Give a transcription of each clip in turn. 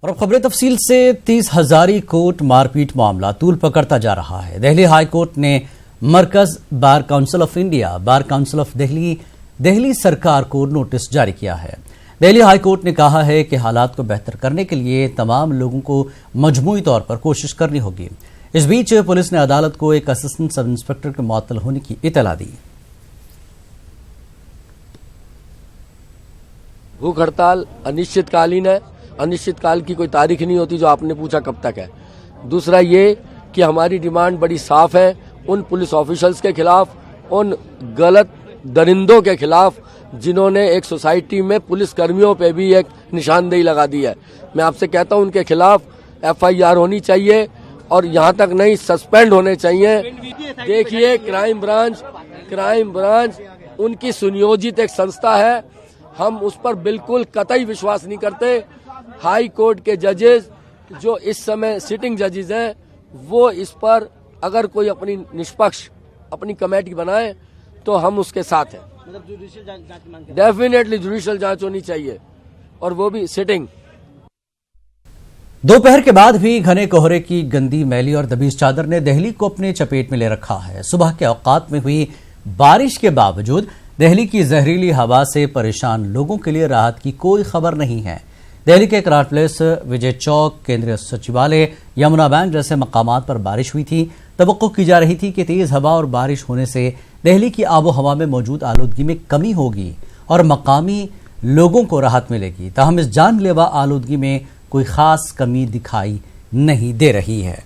और अब खबरें तफसील से। 30 हजारी कोर्ट मारपीट मामला तूल पकड़ता जा रहा है। दिल्ली हाई कोर्ट ने मरकज bar council of India, bar council of Delhi सरकार को नोटिस जारी किया है। दिल्ली हाई कोर्ट ने कहा है कि हालात को बेहतर करने के लिए तमाम लोगों को मजमूई तौर पर कोशिश करनी होगी। इस बीच पुलिस ने अदालत को एक असिस्टेंट सब इंस्पेक्टर के मुअत्तल होने की इत्तला दी। भूख हड़ताल अनिश्चितकालीन है। अनिश्चितकाल की कोई तारीख नहीं होती, जो आपने पूछा कब तक है। दूसरा ये कि हमारी डिमांड बड़ी साफ है उन पुलिस ऑफिशल्स के खिलाफ, उन गलत दरिंदों के खिलाफ जिन्होंने एक सोसाइटी में पुलिस कर्मियों पे भी एक निशानदेही लगा दी है। मैं आपसे कहता हूं उनके खिलाफ FIR होनी चाहिए और यहां तक नहीं, सस्पेंड होने चाहिए। देखिए, क्राइम ब्रांच उनकी सुनियोजित एक संस्था है। हम उस पर बिल्कुल कतई विश्वास नहीं करते। हाई कोर्ट के जजेस जो इस समय सिटिंग जजेस हैं, वो इस पर अगर कोई अपनी निष्पक्ष अपनी कमेटी बनाए तो हम उसके साथ हैं। डेफिनेटली जुडिशियल जांच होनी चाहिए, और वो भी सिटिंग। दोपहर के बाद भी घने कोहरे की गंदी, मैली और दबीज चादर ने दिल्ली को अपने चपेट में ले रखा है। सुबह के औकात में हुई बारिश के बावजूद दिल्ली की जहरीली हवा से परेशान लोगों के लिए राहत की कोई खबर नहीं है। दिल्ली के कराट प्लेस, विजय चौक, केंद्रीय सचिवालय, यमुना बैंक जैसे मकामात पर बारिश हुई थी। तवक्को की जा रही थी कि तेज हवा और बारिश होने से दिल्ली की आबो हवा में मौजूद आलूदगी में कमी होगी और मकामी लोगों को राहत मिलेगी। ताहम इस जानलेवा आलूदगी में कोई खास कमी दिखाई नहीं दे रही है।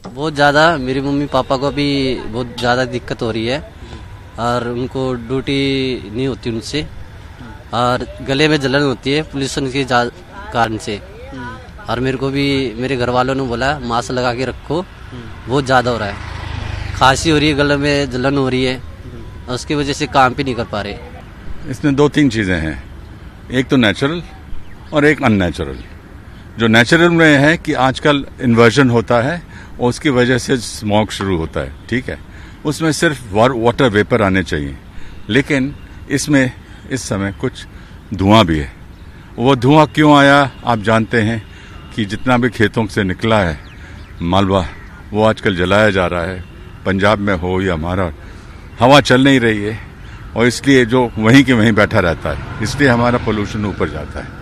बहुत ज़्यादा मेरी मम्मी पापा को भी बहुत ज़्यादा दिक्कत हो रही है और उनको ड्यूटी नहीं होती उनसे, और गले में जलन होती है पोल्यूशन के कारण से। और मेरे को भी मेरे घर वालों ने बोला मास्क लगा के रखो, बहुत ज़्यादा हो रहा है। खांसी हो रही है, गले में जलन हो रही है, और उसकी वजह से काम भी नहीं कर पा रहे। इसमें 2-3 चीज़ें हैं, एक तो नेचुरल और एक अननेचुरल। जो नेचुरल में है कि आजकल इन्वर्जन होता है और उसकी वजह से स्मॉग शुरू होता है, ठीक है। उसमें सिर्फ वाटर वेपर आने चाहिए, लेकिन इसमें इस समय कुछ धुआं भी है। वो धुआं क्यों आया आप जानते हैं कि जितना भी खेतों से निकला है मालवा, वो आजकल जलाया जा रहा है। पंजाब में हो या हमारा, हवा चल नहीं रही है और इसलिए जो वहीं के वहीं बैठा रहता है, इसलिए हमारा पोल्यूशन ऊपर जाता है।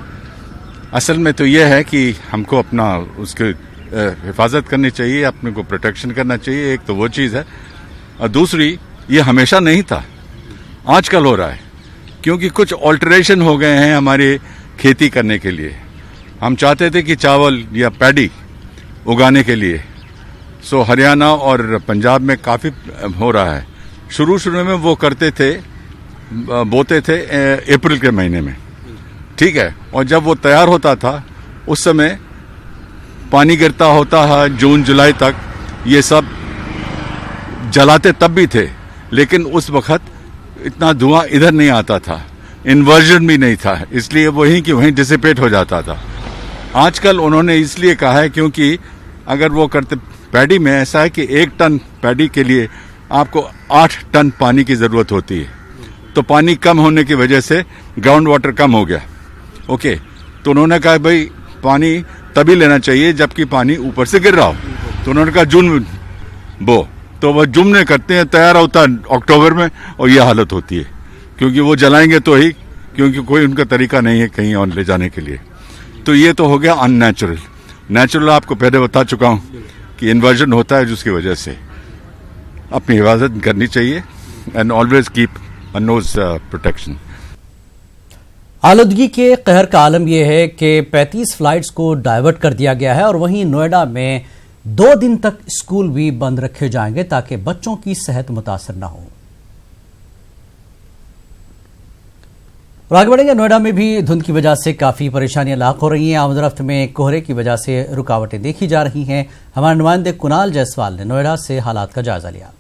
असल में तो यह है कि हमको अपना उसके हिफाजत करनी चाहिए, अपने को प्रोटेक्शन करना चाहिए। एक तो वो चीज़ है, और दूसरी ये हमेशा नहीं था, आजकल हो रहा है क्योंकि कुछ ऑल्टरेशन हो गए हैं हमारे खेती करने के लिए। हम चाहते थे कि चावल या पैडी उगाने के लिए, सो हरियाणा और पंजाब में काफ़ी हो रहा है। शुरू में वो करते थे, बोते थे अप्रैल के महीने में, ठीक है। और जब वो तैयार होता था उस समय पानी गिरता होता है जून जुलाई तक, ये सब जलाते तब भी थे, लेकिन उस वक्त इतना धुआं इधर नहीं आता था, इन्वर्जन भी नहीं था, इसलिए वहीं कि वहीं डिसिपेट हो जाता था। आजकल उन्होंने इसलिए कहा है क्योंकि अगर वो करते, पैडी में ऐसा है कि 1 टन पैडी के लिए आपको 8 टन पानी की ज़रूरत होती है। तो पानी कम होने की वजह से ग्राउंड वाटर कम हो गया, ओके। तो उन्होंने कहा भाई पानी तभी लेना चाहिए जबकि पानी ऊपर से गिर रहा हो। तो उन्होंने कहा जून बो, तो वह जून में करते हैं, तैयार होता है अक्टूबर में, और ये हालत होती है क्योंकि वो जलाएंगे तो ही, क्योंकि कोई उनका तरीका नहीं है कहीं और ले जाने के लिए। तो ये तो हो गया अननेचुरल। नेचुरल आपको पहले बता चुका हूँ कि इन्वर्जन होता है, जिसकी वजह से अपनी हिफाजत करनी चाहिए and always keep a knows protection. आलूदगी के कहर का आलम यह है कि 35 फ्लाइट्स को डायवर्ट कर दिया गया है और वहीं नोएडा में 2 दिन तक स्कूल भी बंद रखे जाएंगे ताकि बच्चों की सेहत मुतासर न हो। और आगे बढ़ेंगे, नोएडा में भी धुंध की वजह से काफी परेशानियां लाक हो रही हैं। आमदरफ्त में कोहरे की वजह से रुकावटें देखी जा रही हैं। हमारे नुमाइंदे कुणाल जायसवाल ने नोएडा से हालात का जायजा लिया।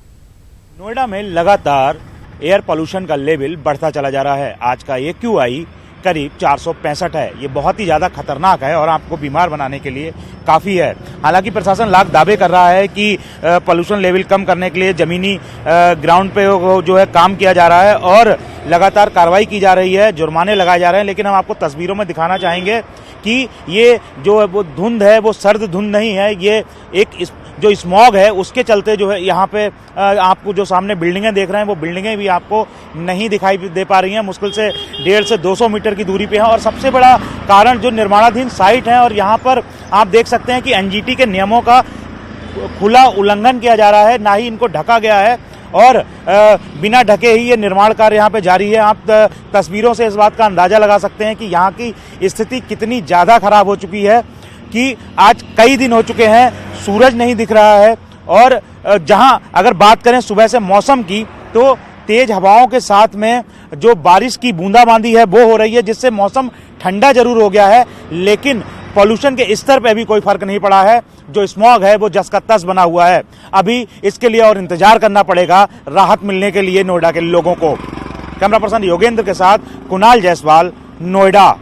नोएडा में लगातार एयर पोल्यूशन का लेवल बढ़ता चला जा रहा है। आज का AQI करीब 465 है। ये बहुत ही ज़्यादा खतरनाक है और आपको बीमार बनाने के लिए काफ़ी है। हालांकि प्रशासन लाख दावे कर रहा है कि पोल्यूशन लेवल कम करने के लिए ज़मीनी ग्राउंड पे जो है काम किया जा रहा है और लगातार कार्रवाई की जा रही है, जुर्माने लगाए जा रहे हैं। लेकिन हम आपको तस्वीरों में दिखाना चाहेंगे कि ये जो है वो धुंध है वो सर्द धुंध नहीं है, ये एक जो स्मॉग है उसके चलते जो है यहाँ पे आपको जो सामने बिल्डिंगें देख रहे हैं वो बिल्डिंगें भी आपको नहीं दिखाई दे पा रही हैं। मुश्किल से 150 से 200 मीटर की दूरी पे है और सबसे बड़ा कारण जो निर्माणाधीन साइट है और यहाँ पर आप देख सकते हैं कि एनजीटी के नियमों का खुला उल्लंघन किया जा रहा है, ना ही इनको ढका गया है और बिना ढके ही ये निर्माण कार्य यहाँ पे जारी है। आप तस्वीरों से इस बात का अंदाजा लगा सकते हैं कि यहाँ की स्थिति कितनी ज़्यादा खराब हो चुकी है कि आज कई दिन हो चुके हैं, सूरज नहीं दिख रहा है और जहां अगर बात करें सुबह से मौसम की तो तेज हवाओं के साथ में जो बारिश की बूंदाबांदी है वो हो रही है, जिससे मौसम ठंडा जरूर हो गया है लेकिन पॉल्यूशन के स्तर पे भी कोई फर्क नहीं पड़ा है। जो स्मॉग है वो जस का तस बना हुआ है। अभी इसके लिए और इंतजार करना पड़ेगा राहत मिलने के लिए नोएडा के लोगों को। कैमरा पर्सन योगेंद्र के साथ कुणाल जायसवाल, नोएडा।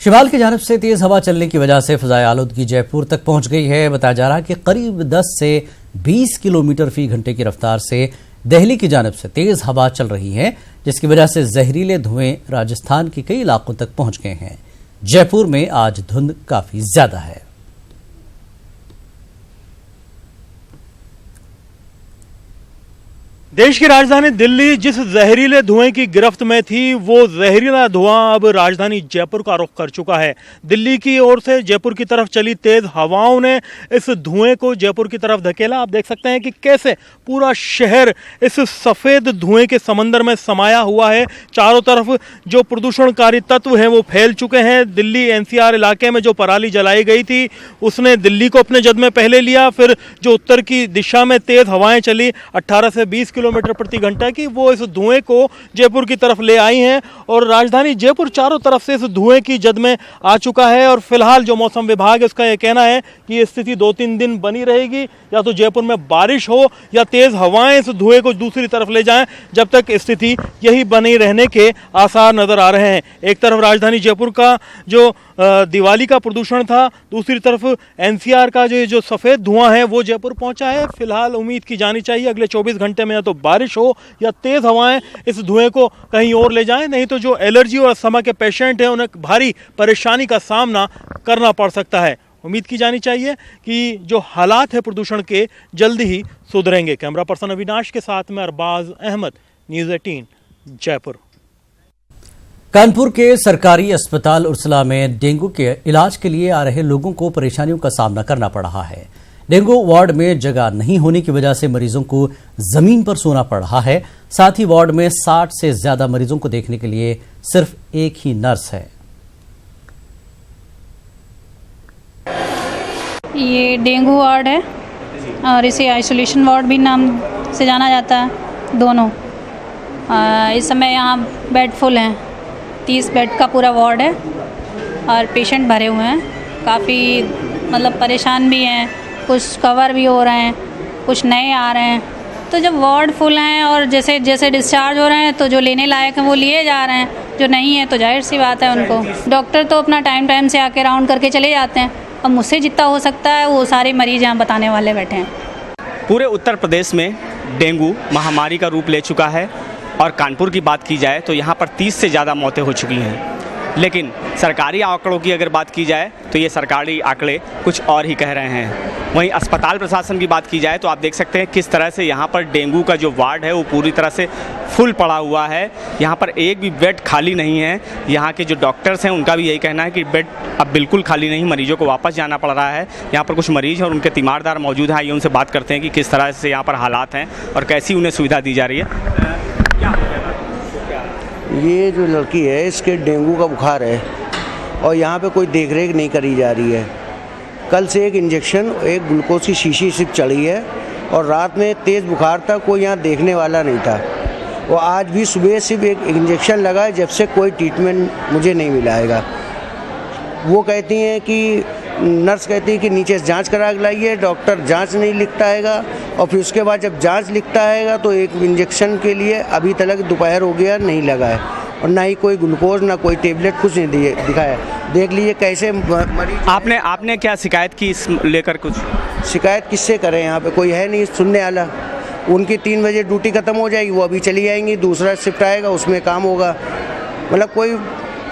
शिमाल की जानिब से तेज हवा चलने की वजह से फिजाई आलूदगी जयपुर तक पहुंच गई है। बताया जा रहा है कि करीब 10 से 20 किलोमीटर फी घंटे की रफ्तार से दिल्ली की जानिब से तेज हवा चल रही है, जिसकी वजह से जहरीले धुएं राजस्थान के कई इलाकों तक पहुंच गए हैं। जयपुर में आज धुंध काफी ज्यादा है। देश की राजधानी दिल्ली जिस जहरीले धुएं की गिरफ्त में थी वो जहरीला धुआं अब राजधानी जयपुर का रुख कर चुका है। दिल्ली की ओर से जयपुर की तरफ चली तेज हवाओं ने इस धुएं को जयपुर की तरफ धकेला। आप देख सकते हैं कि कैसे पूरा शहर इस सफ़ेद धुएं के समंदर में समाया हुआ है। चारों तरफ जो प्रदूषणकारी तत्व हैं वो फैल चुके हैं। दिल्ली एनसीआर इलाके में जो पराली जलाई गई थी उसने दिल्ली को अपने जद में पहले लिया। फिर जो उत्तर की दिशा में तेज हवाएं चली 18 से 20 किलोमीटर प्रति घंटा की, वो इस धुएं को जयपुर की तरफ ले आई हैं और राजधानी जयपुर चारों तरफ से इस धुएं की जद में आ चुका है। और फिलहाल जो मौसम विभाग है उसका यह कहना है कि ये स्थिति 2-3 दिन बनी रहेगी, या तो जयपुर में बारिश हो या तेज हवाएं इस धुएं को दूसरी तरफ ले जाएं। जब तक स्थिति यही बनी रहने के आसार नजर आ रहे हैं। एक तरफ राजधानी जयपुर का जो दिवाली का प्रदूषण था, दूसरी तरफ एनसीआर का जो सफ़ेद धुआं है वो जयपुर पहुंचा है। फिलहाल उम्मीद की जानी चाहिए अगले 24 घंटे में या तो बारिश हो या तेज़ हवाएं इस धुएं को कहीं और ले जाएं, नहीं तो जो एलर्जी और अस्थमा के पेशेंट हैं उन्हें भारी परेशानी का सामना करना पड़ सकता है। उम्मीद की जानी चाहिए कि जो हालात है प्रदूषण के जल्दी ही सुधरेंगे। कैमरा पर्सन अविनाश के साथ में अरबाज अहमद, न्यूज़ 18 जयपुर। कानपुर के सरकारी अस्पताल उर्सला में डेंगू के इलाज के लिए आ रहे लोगों को परेशानियों का सामना करना पड़ रहा है। डेंगू वार्ड में जगह नहीं होने की वजह से मरीजों को जमीन पर सोना पड़ रहा है। साथ ही वार्ड में 60 से ज्यादा मरीजों को देखने के लिए सिर्फ एक ही नर्स है। ये डेंगू वार्ड है और इसे आइसोलेशन वार्ड भी नाम से जाना जाता है, दोनों। इस समय यहाँ बेड फुल हैं, 30 बेड का पूरा वार्ड है और पेशेंट भरे हुए हैं। काफ़ी मतलब परेशान भी हैं, कुछ कवर भी हो रहे हैं, कुछ नए आ रहे हैं। तो जब वार्ड फुल हैं और जैसे जैसे डिस्चार्ज हो रहे हैं तो जो लेने लायक हैं वो लिए जा रहे हैं, जो नहीं है तो जाहिर सी बात है उनको। डॉक्टर तो अपना टाइम से आके राउंड करके चले जाते हैं। अब मुझसे जितना हो सकता है वो सारे मरीज यहाँ बताने वाले बैठे हैं। पूरे उत्तर प्रदेश में डेंगू महामारी का रूप ले चुका है और कानपुर की बात की जाए तो यहाँ पर 30 से ज़्यादा मौतें हो चुकी हैं। लेकिन सरकारी आंकड़ों की अगर बात की जाए तो ये सरकारी आंकड़े कुछ और ही कह रहे हैं। वहीं अस्पताल प्रशासन की बात की जाए तो आप देख सकते हैं किस तरह से यहाँ पर डेंगू का जो वार्ड है वो पूरी तरह से फुल पड़ा हुआ है। यहाँ पर एक भी बेड खाली नहीं है। यहाँ के जो डॉक्टर्स हैं उनका भी यही कहना है कि बेड अब बिल्कुल खाली नहीं, मरीजों को वापस जाना पड़ रहा है। यहाँ पर कुछ मरीज और उनके तीमारदार मौजूद हैं, आइए उनसे बात करते हैं कि किस तरह से यहाँ पर हालात हैं और कैसी उन्हें सुविधा दी जा रही है। ये जो लड़की है इसके डेंगू का बुखार है और यहाँ पे कोई देखरेख नहीं करी जा रही है। कल से एक इंजेक्शन, एक ग्लूकोज की शीशी सिर्फ चढ़ी है और रात में तेज़ बुखार था, कोई यहाँ देखने वाला नहीं था। और आज भी सुबह सिर्फ एक इंजेक्शन लगा है, जब से कोई ट्रीटमेंट मुझे नहीं मिलाएगा। वो कहती हैं कि नर्स कहती है कि नीचे से जांच करा के लाइए, डॉक्टर जांच नहीं लिखता हैगा और फिर उसके बाद जब जांच लिखता हैगा तो एक इंजेक्शन के लिए अभी तक दोपहर हो गया नहीं लगा है। और ना ही कोई ग्लूकोज ना कोई टेबलेट कुछ नहीं दिखाया। देख लीजिए कैसे मरीज। आपने क्या शिकायत की इस लेकर? कुछ शिकायत किससे करें, यहाँ पे कोई है नहीं सुनने वाला। उनकी 3 बजे ड्यूटी खत्म हो जाएगी, वो अभी चली जाएंगी, दूसरा शिफ्ट आएगा उसमें काम होगा। मतलब कोई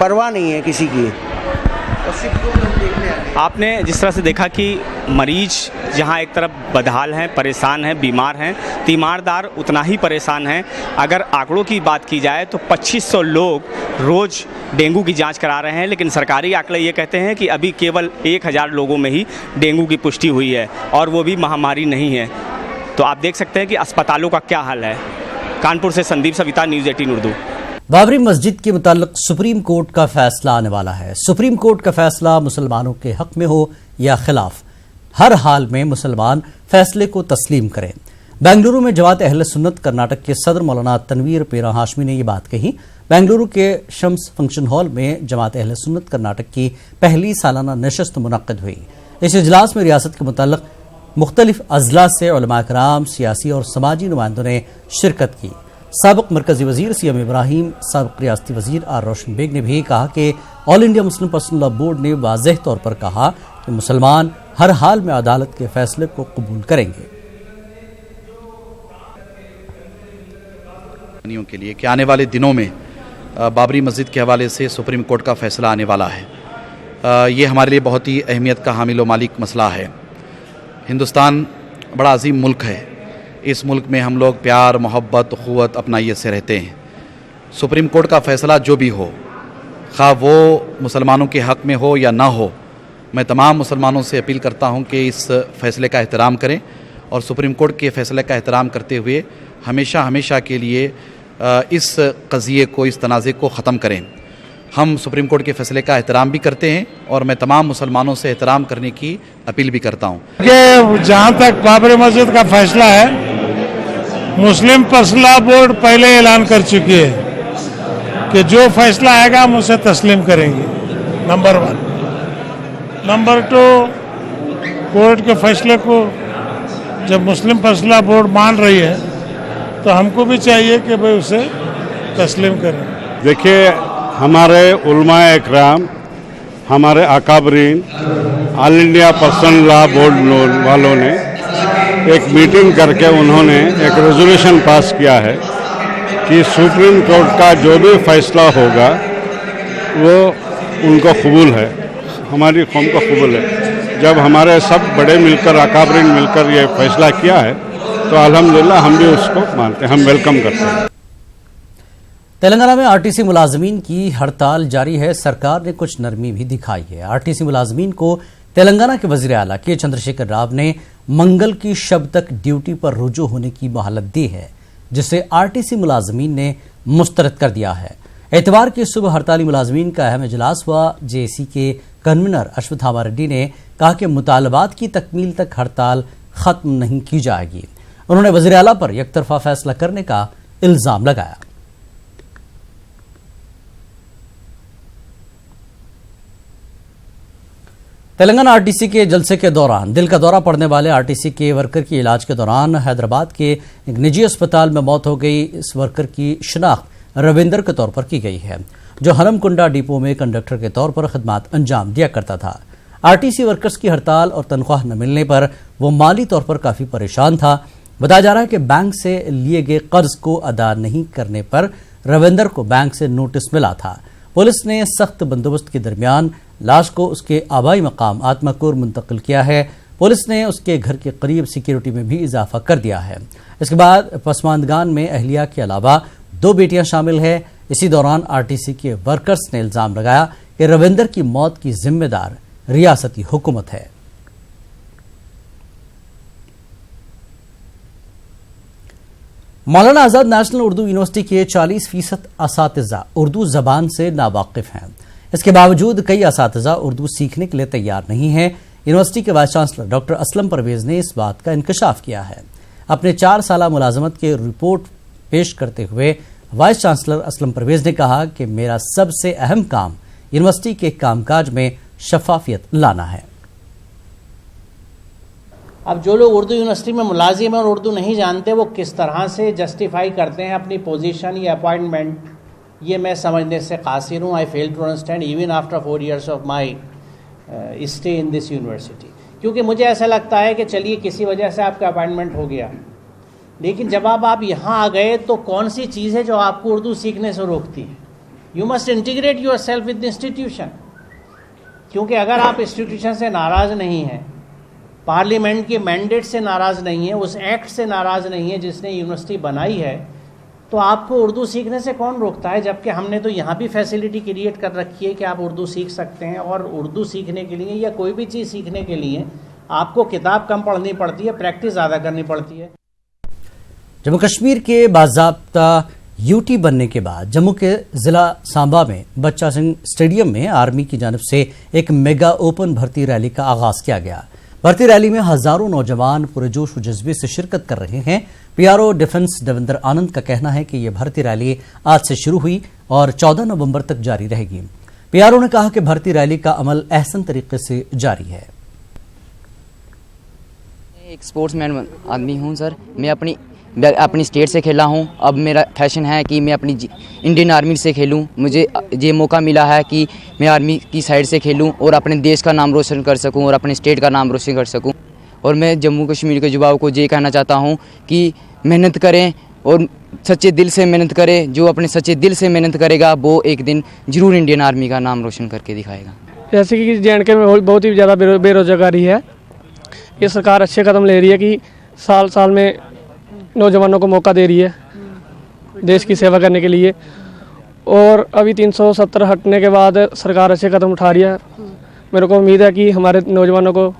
परवाह नहीं है किसी की। और सिर्फ 2 लोग देखने आते हैं। आपने जिस तरह से देखा कि मरीज जहां एक तरफ बदहाल हैं, परेशान हैं, बीमार हैं, तीमारदार उतना ही परेशान हैं। अगर आंकड़ों की बात की जाए तो 2500 लोग रोज़ डेंगू की जांच करा रहे हैं, लेकिन सरकारी आंकड़े ये कहते हैं कि अभी केवल 1000 लोगों में ही डेंगू की पुष्टि हुई है, और वो भी महामारी नहीं है। तो आप देख सकते हैं कि अस्पतालों का क्या हाल है। कानपुर से संदीप सविता, न्यूज़ 18 उर्दू। बाबरी मस्जिद के मुताल्लिक सुप्रीम कोर्ट का फैसला आने वाला है। सुप्रीम कोर्ट का फैसला मुसलमानों के हक में हो या खिलाफ, हर हाल में मुसलमान फैसले को तस्लीम करें। बेंगलुरु में जमात अहले सुन्नत कर्नाटक के सदर मौलाना तनवीर पेरा हाशमी ने ये बात कही। बेंगलुरु के शम्स फंक्शन हॉल में जमात अहले सुन्नत कर्नाटक की पहली सालाना नशस्त मुनक्किद हुई। इस इजलास में रियासत के मुताल्लिक मुख्तलिफ अजला से उलमा कराम, सियासी और समाजी नुमाइंदों ने शिरकत की। साबिक मरकजी वजीर सीएम इब्राहिम, साबिक रियासती वजीर आर रोशन बेग ने भी कहा कि all India Muslim personal law board ने वाज़ेह तौर पर कहा कि मुसलमान हर हाल में अदालत के फैसले को कबूल करेंगे। के लिए कि आने वाले दिनों में बाबरी मस्जिद के हवाले से सुप्रीम कोर्ट का फैसला आने वाला है। ये हमारे लिए बहुत ही अहमियत का हामिल व मालिक मसला है। हिंदुस्तान बड़ा अजीम मुल्क है। इस मुल्क में हम लोग प्यार, मोहब्बत, अखुवत अपनाइयत से रहते हैं। सुप्रीम कोर्ट का फ़ैसला जो भी हो, खा वो मुसलमानों के हक़ में हो या ना हो, मैं तमाम मुसलमानों से अपील करता हूं कि इस फ़ैसले का एहतराम करें और सुप्रीम कोर्ट के फ़ैसले का एहतराम करते हुए हमेशा हमेशा के लिए इस क़ज़िये को, इस तनाज़े को ख़त्म करें। हम सुप्रीम कोर्ट के फ़ैसले का एहतराम भी करते हैं और मैं तमाम मुसलमानों से एहतराम करने की अपील भी करता हूँ। जहाँ तक बाबरी मस्जिद का फैसला है, मुस्लिम पर्सनल बोर्ड पहले ऐलान कर चुकी है कि जो फैसला आएगा हम उसे तस्लीम करेंगे, नंबर 1। नंबर 2, कोर्ट के फैसले को जब मुस्लिम पर्सनल बोर्ड मान रही है तो हमको भी चाहिए कि भाई उसे तस्लीम करें। देखिए, हमारे उलमाए इकराम, हमारे अकाबरीन, all India personal law board वालों ने एक मीटिंग करके उन्होंने एक रेजोल्यूशन पास किया है कि सुप्रीम कोर्ट का जो भी फैसला होगा वो उनको कबूल है, हमारी कौम को कबूल है। जब हमारे सब बड़े मिलकर, अकाबरीन मिलकर ये फैसला किया है तो अल्हम्दुलिल्लाह हम भी उसको मानते हैं, हम वेलकम करते हैं। तेलंगाना में आरटीसी मुलाजमीन की हड़ताल जारी है। सरकार ने कुछ नरमी भी दिखाई है। आरटीसी मुलाजमीन को तेलंगाना के वजीर आला के चंद्रशेखर राव ने मंगल की शब तक ड्यूटी पर रुजू होने की मोहलत दी है, जिसे आरटीसी मुलाजमीन ने मुस्तरद कर दिया है। एतवार की सुबह हड़ताली मुलाजमीन का अहम इजलास हुआ। जेएसी के कन्वीनर अश्वत्थामा रेड्डी ने कहा कि मुतालबात की तकमील तक हड़ताल खत्म नहीं की जाएगी। उन्होंने वजीर आला पर एकतरफा फैसला करने का इल्जाम लगाया। तेलंगाना आरटीसी के जलसे के दौरान दिल का दौरा पड़ने वाले आरटीसी के वर्कर की इलाज के दौरान हैदराबाद के एक निजी अस्पताल में मौत हो गई। इस वर्कर की शिनाख्त रविंदर के तौर पर की गई है, जो हनमकुंडा डिपो में कंडक्टर के तौर पर खिदमत अंजाम दिया करता था। आरटीसी वर्कर्स की हड़ताल और तनख्वाह न मिलने पर वो माली तौर पर काफी परेशान था। बताया जा रहा है कि बैंक से लिए गए कर्ज को अदा नहीं करने पर रविंदर को बैंक से नोटिस मिला था। पुलिस ने सख्त बंदोबस्त के दरमियान लाश को उसके आबाई मकाम आत्माकुर मुंतकिल किया है। पुलिस ने उसके घर के करीब सिक्योरिटी में भी इजाफा कर दिया है। इसके बाद पसमानदगान में अहलिया के अलावा 2 बेटियां शामिल है। इसी दौरान आरटीसी के वर्कर्स ने इल्जाम लगाया कि रविंदर की मौत की जिम्मेदार रियासती हुकूमत है। मौलाना आजाद नेशनल उर्दू यूनिवर्सिटी के 40% असातिज़ा उर्दू जबान से नावाकिफ हैं। इसके बावजूद कई असातिज़ा उर्दू सीखने के लिए तैयार नहीं हैं। यूनिवर्सिटी के vice chancellor doctor Aslam Parvez ने इस बात का इंकशाफ किया है। अपने 4 साला मुलाजमत के रिपोर्ट पेश करते हुए वाइस चांसलर असलम परवेज ने कहा कि मेरा सबसे अहम काम यूनिवर्सिटी के कामकाज में शफाफियत लाना है। अब जो लोग उर्दू यूनिवर्सिटी में मुलाजिम हैं और उर्दू नहीं जानते, वो किस तरह से जस्टिफाई करते हैं अपनी पोजीशन या अपॉइंटमेंट ये मैं समझने से कासिर हूँ। I fail to understand even after 4 years of my stay in this university, क्योंकि मुझे ऐसा लगता है कि चलिए किसी वजह से आपका अपॉइंटमेंट हो गया, लेकिन जब आप यहाँ आ गए तो कौन सी चीज़ है जो आपको उर्दू सीखने से रोकती है? You must integrate your self with the institution, क्योंकि अगर आप इंस्टीट्यूशन से नाराज़ नहीं हैं, पार्लियामेंट के मैंडेट से नाराज़ नहीं है, उस एक्ट से नाराज़ नहीं है जिसने यूनिवर्सिटी बनाई है, तो आपको उर्दू सीखने से कौन रोकता है? जबकि हमने तो यहाँ भी फैसिलिटी क्रिएट कर रखी है कि आप उर्दू सीख सकते हैं। और उर्दू सीखने के लिए या कोई भी चीज़ सीखने के लिए आपको किताब कम पढ़नी पड़ती है, प्रैक्टिस ज़्यादा करनी पड़ती है। जम्मू कश्मीर के बाज़ाब्ता यूटी बनने के बाद जम्मू के जिला सांबा में बच्चा सिंह स्टेडियम में आर्मी की जानिब से एक मेगा ओपन भर्ती रैली का आगाज किया गया। भर्ती रैली में हजारों नौजवान पुरजोश व जज्बे से शिरकत कर रहे हैं। पीआरओ डिफेंस देवेंद्र आनंद का कहना है कि यह भर्ती रैली आज से शुरू हुई और 14 नवंबर तक जारी रहेगी। पीआरओ ने कहा कि भर्ती रैली का अमल एहसन तरीके से जारी है। एक स्पोर्ट्समैन आदमी हूं सर, मैं अपनी स्टेट से खेला हूं। अब मेरा फैशन है कि मैं अपनी इंडियन आर्मी से खेलूं। मुझे ये मौका मिला है कि मैं आर्मी की साइड से खेलूं और अपने देश का नाम रोशन कर सकूं और अपने स्टेट का नाम रोशन कर सकूं। और मैं जम्मू कश्मीर के युवाओं को ये कहना चाहता हूं कि मेहनत करें और सच्चे दिल से मेहनत करें। जो अपने सच्चे दिल से मेहनत करेगा वो एक दिन ज़रूर इंडियन आर्मी का नाम रोशन करके दिखाएगा। जैसे कि JNK में बहुत ही ज़्यादा बेरोजगारी है, ये सरकार अच्छे कदम ले रही है कि साल साल में नौजवानों को मौका दे रही है देश की सेवा करने के लिए। और अभी 370 हटने के बाद सरकार अच्छे कदम उठा रही है। मेरे को उम्मीद है कि हमारे नौजवानों को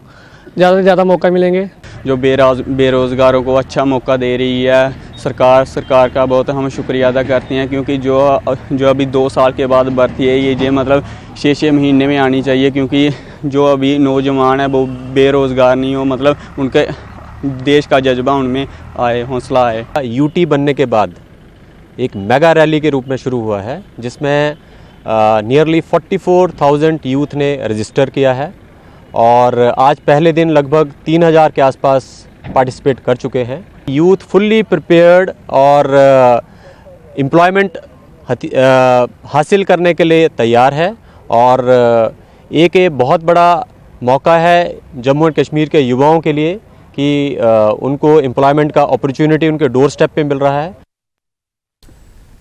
ज़्यादा से ज़्यादा मौका मिलेंगे। जो बेरोज़गारों को अच्छा मौका दे रही है सरकार का बहुत हम शुक्रिया अदा करते हैं, क्योंकि जो अभी 2 साल के बाद भर्ती है ये मतलब 6 महीने में आनी चाहिए, क्योंकि जो अभी नौजवान है वो बेरोज़गार नहीं हो, मतलब उनके देश का जज्बा उनमें आए, हौसला आए। यूटी बनने के बाद एक मेगा रैली के रूप में शुरू हुआ है, जिसमें नियरली 44,000 यूथ ने रजिस्टर किया है और आज पहले दिन लगभग 3,000 के आसपास पार्टिसिपेट कर चुके हैं। यूथ फुल्ली प्रिपेयर्ड और एम्प्लॉयमेंट हासिल करने के लिए तैयार है और एक बहुत बड़ा मौका है जम्मू एंड कश्मीर के युवाओं के लिए कि उनको एम्प्लॉयमेंट का अपॉर्चुनिटी उनके डोर स्टेप पे मिल रहा है।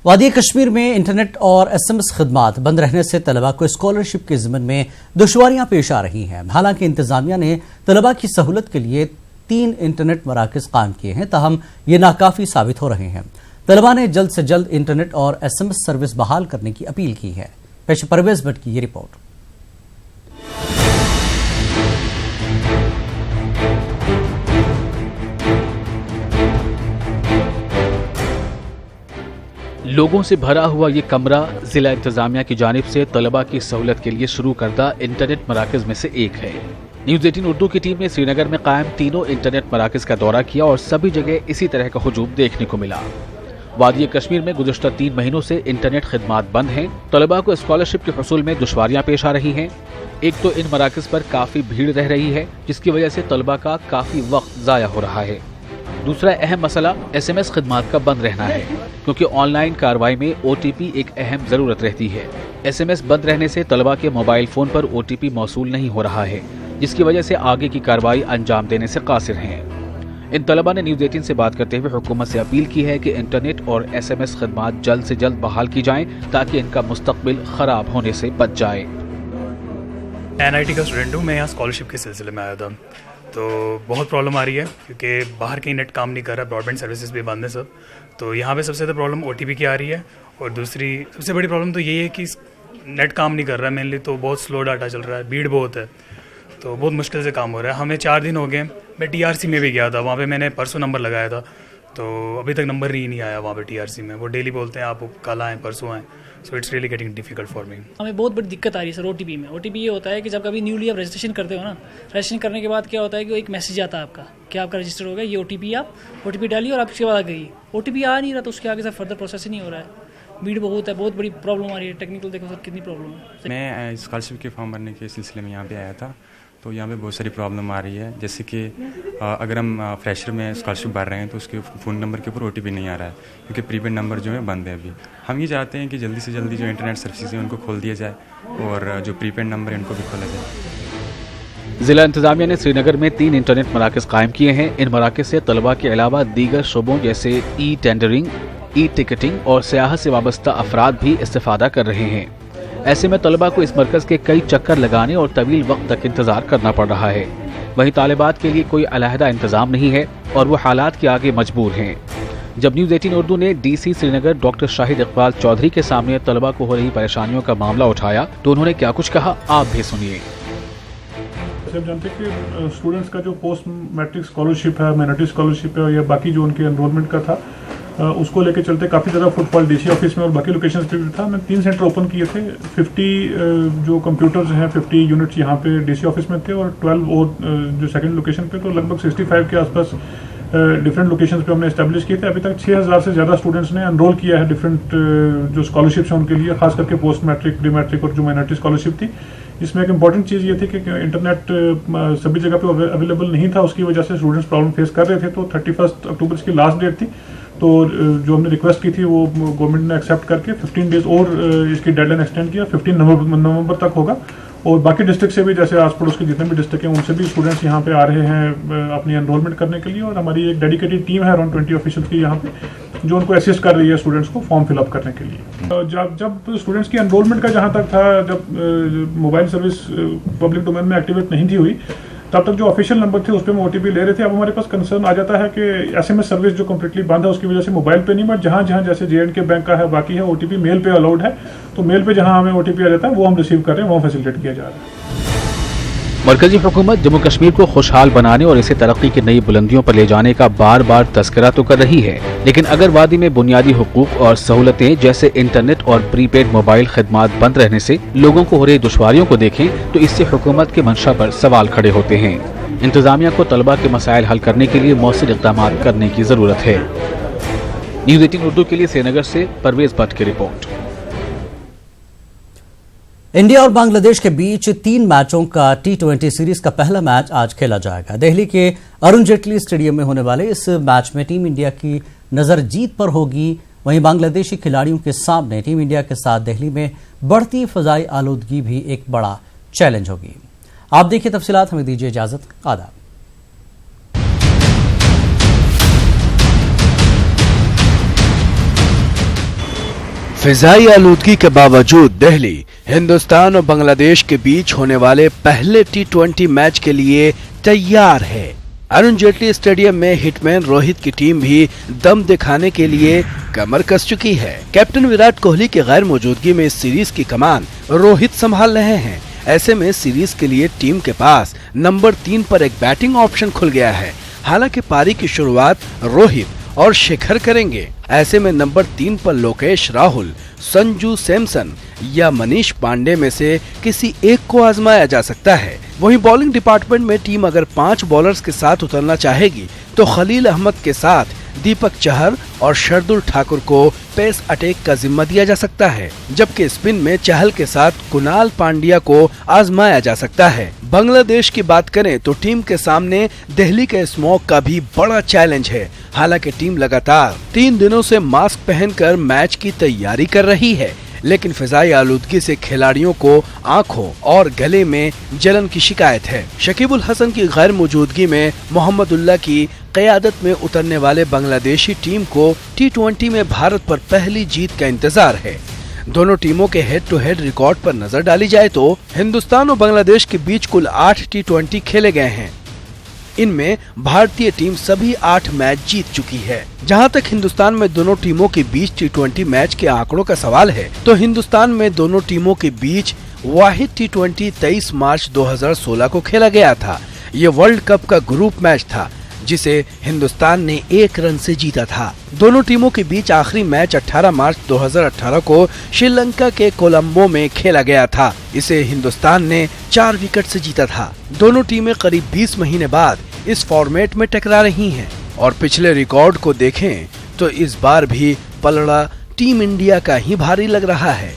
वादी कश्मीर में इंटरनेट और SMS खदमात बंद रहने से तलबा को स्कॉलरशिप के ज़िम्मन में दुश्वारियां पेश आ रही हैं। हालांकि इंतजामिया ने तलबा की सहूलत के लिए 3 इंटरनेट मराकज़ कायम किए हैं, ताहम ये नाकाफ़ी साबित हो रहे हैं। तलबा ने जल्द से जल्द इंटरनेट और SMS सर्विस बहाल करने की अपील की है। पेश परवेज भट्ट की ये रिपोर्ट। लोगों से भरा हुआ ये कमरा जिला इंतजामिया की जानिब से तलबा की सहूलत के लिए शुरू करदा इंटरनेट मराकज़ में से एक है। न्यूज़ 18 उर्दू की टीम ने श्रीनगर में कायम तीनों इंटरनेट मराकज़ का दौरा किया और सभी जगह इसी तरह का हुजूम देखने को मिला। वादी कश्मीर में गुज़श्ता 3 महीनों से इंटरनेट खिदमात बंद हैं। तलबा को स्कॉलरशिप के हुसूल में दुश्वारियां पेश आ रही हैं। एक तो इन मराकज़ पर काफ़ी भीड़ रह रही है, जिसकी वजह से तलबा का काफ़ी वक्त ज़ाया हो रहा है। दूसरा अहम मसला SMS खिदमात का बंद रहना है, क्योंकि ऑनलाइन कार्रवाई में OTP एक अहम ज़रूरत रहती है। SMS बंद रहने से तलबा के मोबाइल फ़ोन पर OTP मौसूल नहीं हो रहा है, जिसकी वजह से आगे की कार्रवाई अंजाम देने से कासिर हैं। इन तलबा ने न्यूज़ 18 से बात करते हुए हुकूमत से अपील की है कि इंटरनेट और SMS खिदमात जल्द से जल्द बहाल की जाएँ, ताकि इनका मुस्तकबिल ख़राब होने से बच जाए। NIT का स्टूडेंट हूँ, मैं यहाँ स्कॉलरशिप के सिलसिले में आया था, तो बहुत प्रॉब्लम आ रही है क्योंकि बाहर कहीं नेट काम नहीं कर रहा, ब्रॉडबैंड सर्विसेज भी बंद है सब। तो यहाँ पे सबसे ज़्यादा प्रॉब्लम OTP की आ रही है और दूसरी सबसे बड़ी प्रॉब्लम तो यही है कि नेट काम नहीं कर रहा है मेनली, तो बहुत स्लो डाटा चल रहा है, भीड़ बहुत है, तो बहुत मुश्किल से काम हो रहा है। हमें 4 दिन हो गए, मैं TRC में भी गया था, वहाँ पर मैंने परसों नंबर लगाया था, तो अभी तक नंबर ही नहीं आया वहाँ पे TRC में। वो डेली बोलते हैं आप कल आएँ परसों आएँ, so it's really getting difficult for me. हमें बहुत बड़ी दिक्कत आ रही है सर OTP में। OTP ये होता है कि जब कभी न्यूली आप रजिस्ट्रेशन करते हो ना, रजिस्ट्रेशन करने के बाद क्या होता है कि एक मैसेज आता है आपका कि आपका रजिस्टर हो गया, ये OTP आप OTP डालिए और आपके बाद आ गई। OTP आ नहीं रहा तो उसके आगे से फर्दर प्रोसेस ही नहीं हो रहा है। भीड़ बहुत है, बहुत बड़ी प्रॉब्लम आ रही है। टेक्निकल देखो सर कितनी प्रॉब्लम है। मैं स्कॉलरशिप के फॉर्म भरने के सिलसिले में यहाँ पे आया था, तो यहाँ पे बहुत सारी प्रॉब्लम आ रही है। जैसे कि अगर हम फ्रेशर में स्कॉलरशिप भर रहे हैं तो उसके फ़ोन नंबर के ऊपर OTP नहीं आ रहा है, क्योंकि प्रीपेड नंबर जो है बंद है अभी। हम ये चाहते हैं कि जल्दी से जल्दी जो इंटरनेट सर्विसेज हैं उनको खोल दिया जाए और जो प्रीपेड नंबर है उनको भी खोला जाए। जिला इंतजामिया ने श्रीनगर में 3 इंटरनेट मराकज़ कायम किए हैं। इन मराकज़ से तलबा के अलावा दीगर शोबों जैसे टेंडरिंग, टिकटिंग और सियाहत से वाबस्ता अफराद भी इस्तेफादा कर रहे हैं। ऐसे में तलबा को इस मरकज़ के कई चक्कर लगाने और तवील वक्त तक इंतजार करना पड़ रहा है। वहीं तालिबात के लिए कोई अलहदा इंतजाम नहीं है और वो हालात के आगे मजबूर हैं। जब न्यूज़ 18 उर्दू ने DC श्रीनगर डॉक्टर शाहिद इकबाल चौधरी के सामने तलबा को हो रही परेशानियों का मामला उठाया तो उन्होंने क्या कुछ कहा, आप भी सुनिए। आप जानते हैं कि स्टूडेंट्स का जो पोस्ट मैट्रिक स्कॉलरशिप है, माइनॉरिटी स्कॉलरशिप है या बाकी जो उनके एनरोलमेंट का था, उसको लेके चलते काफ़ी ज़्यादा फुटफॉल DC ऑफिस में और बाकी लोकेशंस पे भी था। मैं 3 सेंटर ओपन किए थे। 50 जो कंप्यूटर्स हैं, 50 यूनिट्स यहाँ पे DC ऑफिस में थे और 12 और जो सेकंड लोकेशन पे, तो लगभग 65 के आसपास डिफरेंट लोकेशंस पे हमने इस्टेब्लिश किए थे। अभी तक 6000 से ज़्यादा स्टूडेंट्स ने एनरोल किया है डिफरेंट जो स्कॉलरशिप्स हैं उनके लिए, खास करके पोस्ट मैट्रिक, प्री मैट्रिक और जो माइनॉरिटी स्कॉलरशिप थी। इसमें एक इंपॉर्टेंट चीज़ ये थी कि इंटरनेट सभी जगह पे अवेलेबल नहीं था, उसकी वजह से स्टूडेंट्स प्रॉब्लम फेस कर रहे थे। तो 31 अक्टूबर की लास्ट डेट थी, तो जो हमने रिक्वेस्ट की थी वो गवर्नमेंट ने एक्सेप्ट करके 15 डेज और इसकी डेडलाइन एक्सटेंड किया। 15 नवंबर तक होगा। और बाकी डिस्ट्रिक्ट से भी, जैसे आस पड़ोस के जितने भी डिस्ट्रिक्ट हैं, उनसे भी स्टूडेंट्स यहाँ पे आ रहे हैं अपनी एनरोलमेंट करने के लिए। और हमारी एक डेडिकेटेड टीम है अराउंड 20 ऑफिशियल्स की यहाँ पे, जो उनको असिस्ट कर रही है स्टूडेंट्स को फॉर्म फिलअप करने के लिए। जब स्टूडेंट्स की एनरोलमेंट का जहाँ तक था, जब मोबाइल सर्विस पब्लिक डोमेन में एक्टिवेट नहीं थी हुई, तब तक जो ऑफिशियल नंबर थे उस पर हम OTP ले रहे थे। अब हमारे पास कंसर्न आ जाता है कि SMS सर्विस जो कम्प्लीटली बंद है उसकी वजह से मोबाइल पे नहीं, बट जहाँ जैसे J&K बैंक का है, बाकी है, OTP मेल पे अलाउड है। तो मेल पे जहाँ हमें OTP आ जाता है वो हम रिसीव कर रहे हैं, वो फैसिलिटेट किया जा रहा है। मरकजी हुकूमत जम्मू कश्मीर को खुशहाल बनाने और इसे तरक्की की नई बुलंदियों पर ले जाने का बार बार तस्करा तो कर रही है, लेकिन अगर वादी में बुनियादी हुकूक और सहूलतें जैसे इंटरनेट और प्रीपेड मोबाइल खदमात बंद रहने से लोगों को हो रही दुश्वारियों को देखें तो इससे हुकूमत के मंशा पर सवाल खड़े होते हैं। इंतजामिया को तलबा के मसाइल हल करने के लिए मौसर इक़दाम करने की जरूरत है। न्यूज़ 18 उर्दू के लिए श्रीनगर से परवेज भट्ट की रिपोर्ट। इंडिया और बांग्लादेश के बीच 3 मैचों का T20 सीरीज का पहला मैच आज खेला जाएगा। दिल्ली के अरुण जेटली स्टेडियम में होने वाले इस मैच में टीम इंडिया की नजर जीत पर होगी। वहीं बांग्लादेशी खिलाड़ियों के सामने टीम इंडिया के साथ दिल्ली में बढ़ती फजाई आलूदगी भी एक बड़ा चैलेंज होगी। आप देखिए तफसीलात, हमें दीजिए इजाजत। आदाब। फिजाई आलूदगी के बावजूद दिल्ली हिंदुस्तान और बांग्लादेश के बीच होने वाले पहले T20 मैच के लिए तैयार है। अरुण जेटली स्टेडियम में हिटमैन रोहित की टीम भी दम दिखाने के लिए कमर कस चुकी है। कैप्टन विराट कोहली की गैर मौजूदगी में इस सीरीज की कमान रोहित संभाल रहे हैं। ऐसे में सीरीज के लिए टीम के पास नंबर 3 पर एक बैटिंग ऑप्शन खुल गया है। हालांकि पारी की शुरुआत रोहित और शिखर करेंगे। ऐसे में नंबर 3 पर लोकेश राहुल, संजू सैमसन या मनीष पांडे में से किसी एक को आजमाया जा सकता है। वहीं बॉलिंग डिपार्टमेंट में टीम अगर 5 बॉलर्स के साथ उतरना चाहेगी तो खलील अहमद के साथ दीपक चहर और शरदुल ठाकुर को पेस अटैक का जिम्मा दिया जा सकता है, जबकि स्पिन में चहल के साथ कुणाल पांड्या को आजमाया जा सकता है। बांग्लादेश की बात करें तो टीम के सामने दिल्ली के स्मोक का भी बड़ा चैलेंज है। हालांकि टीम लगातार 3 दिनों से मास्क पहनकर मैच की तैयारी कर रही है, लेकिन फिजाई आलूदगी से खिलाड़ियों को आंखों और गले में जलन की शिकायत है। शकीबुल हसन की गैर मौजूदगी में मोहम्मदुल्लाह की क़यादत में उतरने वाले बांग्लादेशी टीम को T20 में भारत पर पहली जीत का इंतजार है। दोनों टीमों के हेड टू हेड रिकॉर्ड पर नजर डाली जाए तो हिंदुस्तान और बांग्लादेश के बीच कुल 8 T20 खेले गए हैं। इनमें भारतीय टीम सभी 8 मैच जीत चुकी है। जहां तक हिंदुस्तान में दोनों टीमों के बीच T20 मैच के आंकड़ों का सवाल है तो हिंदुस्तान में दोनों टीमों के बीच वाहिद T20 23 मार्च 2016 को खेला गया था। ये वर्ल्ड कप का ग्रुप मैच था जिसे हिंदुस्तान ने 1 रन से जीता था। दोनों टीमों के बीच आखिरी मैच 18 मार्च 2018 को श्रीलंका के कोलंबो में खेला गया था। इसे हिंदुस्तान ने 4 विकेट से जीता था। दोनों टीमें करीब 20 महीने बाद इस फॉर्मेट में टकरा रही हैं और पिछले रिकॉर्ड को देखें तो इस बार भी पलड़ा टीम इंडिया का ही भारी लग रहा है।